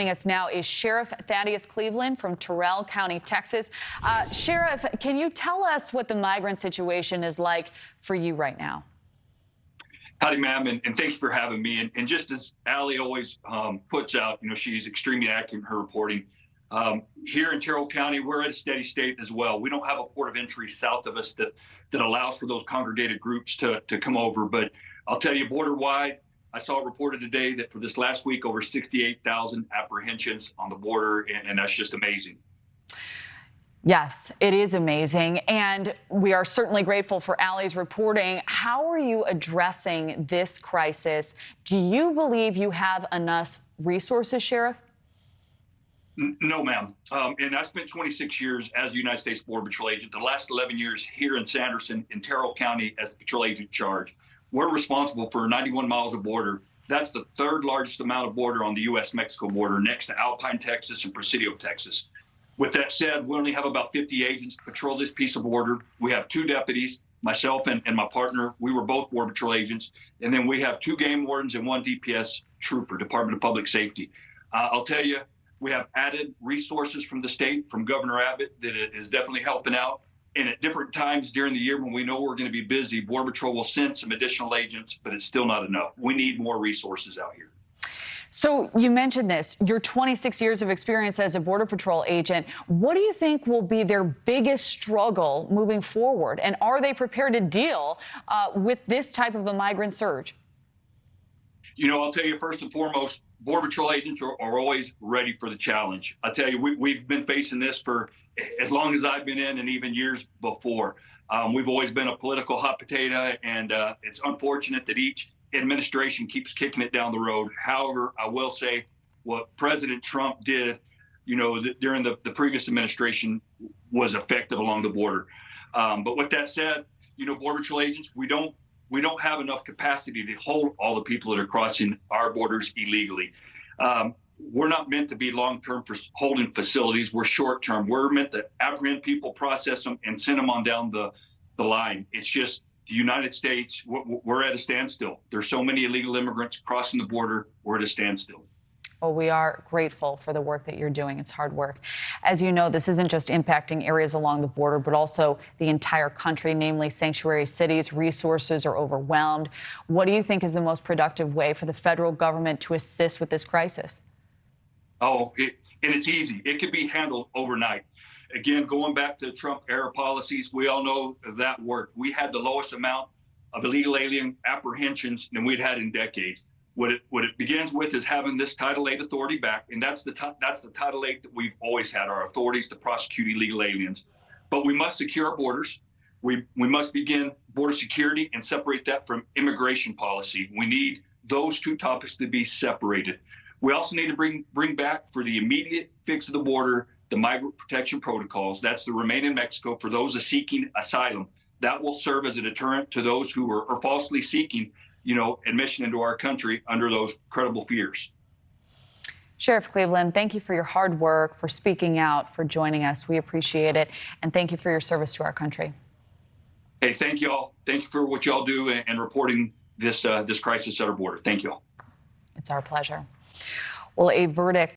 Joining us now is Sheriff Thaddeus Cleveland from Terrell County, Texas. Sheriff, can you tell us what the migrant situation is like for you right now? Howdy, ma'am, and thank you for having me. And just as Allie always puts out, she's extremely accurate in her reporting. Here in Terrell County, we're at a steady state as well. We don't have a port of entry south of us that allows for those congregated groups to come over. But I'll tell you, border-wide, I saw it reported today that for this last week, over 68,000 apprehensions on the border, and that's just amazing. Yes, it is amazing, and we are certainly grateful for Allie's reporting. How are you addressing this crisis? Do you believe you have enough resources, Sheriff? No, ma'am. And I spent 26 years as a United States Border Patrol agent, the last 11 years here in Sanderson in Terrell County as the patrol agent in charge. We're responsible for 91 miles of border. That's the third largest amount of border on the U.S.-Mexico border, next to Alpine, Texas, and Presidio, Texas. With that said, we only have about 50 agents to patrol this piece of border. We have 2 deputies, myself and my partner. We were both Border Patrol agents. And then we have 2 game wardens and 1 DPS trooper, Department of Public Safety. I'll tell you, we have added resources from the state, from Governor Abbott, that is definitely helping out. And at different times during the year when we know we're going to be busy, Border Patrol will send some additional agents, but it's still not enough. We need more resources out here. So you mentioned this, your 26 years of experience as a Border Patrol agent. What do you think will be their biggest struggle moving forward? And are they prepared to deal with this type of a migrant surge? I'll tell you, first and foremost, Border Patrol agents are always ready for the challenge. I tell you, we've been facing this for as long as I've been in, and even years before. We've always been a political hot potato, and it's unfortunate that each administration keeps kicking it down the road. However, I will say what President Trump did, during the previous administration was effective along the border. But with that said, Border Patrol agents, we don't have enough capacity to hold all the people that are crossing our borders illegally. We're not meant to be long-term for holding facilities. We're short-term. We're meant to apprehend people, process them, and send them on down the line. It's just the United States, we're at a standstill. There's so many illegal immigrants crossing the border. We're at a standstill. Well, we are grateful for the work that you're doing. It's hard work. As you know, this isn't just impacting areas along the border, but also the entire country, namely sanctuary cities. Resources are overwhelmed. What do you think is the most productive way for the federal government to assist with this crisis? And it's easy. It could be handled overnight. Again, going back to Trump-era policies, we all know that worked. We had the lowest amount of illegal alien apprehensions than we'd had in decades. What it begins with is having this Title VIII authority back, and that's the Title VIII that we've always had, our authorities to prosecute illegal aliens. But we must secure our borders. We must begin border security and separate that from immigration policy. We need those 2 topics to be separated. We also need to bring back, for the immediate fix of the border, the migrant protection protocols. That's the remain in Mexico for those seeking asylum. That will serve as a deterrent to those who are falsely seeking, admission into our country under those credible fears. Sheriff Cleveland, thank you for your hard work, for speaking out, for joining us. We appreciate it. And thank you for your service to our country. Hey, thank you all. Thank you for what y'all do and reporting this crisis at our border. Thank you all. It's our pleasure. Well, a verdict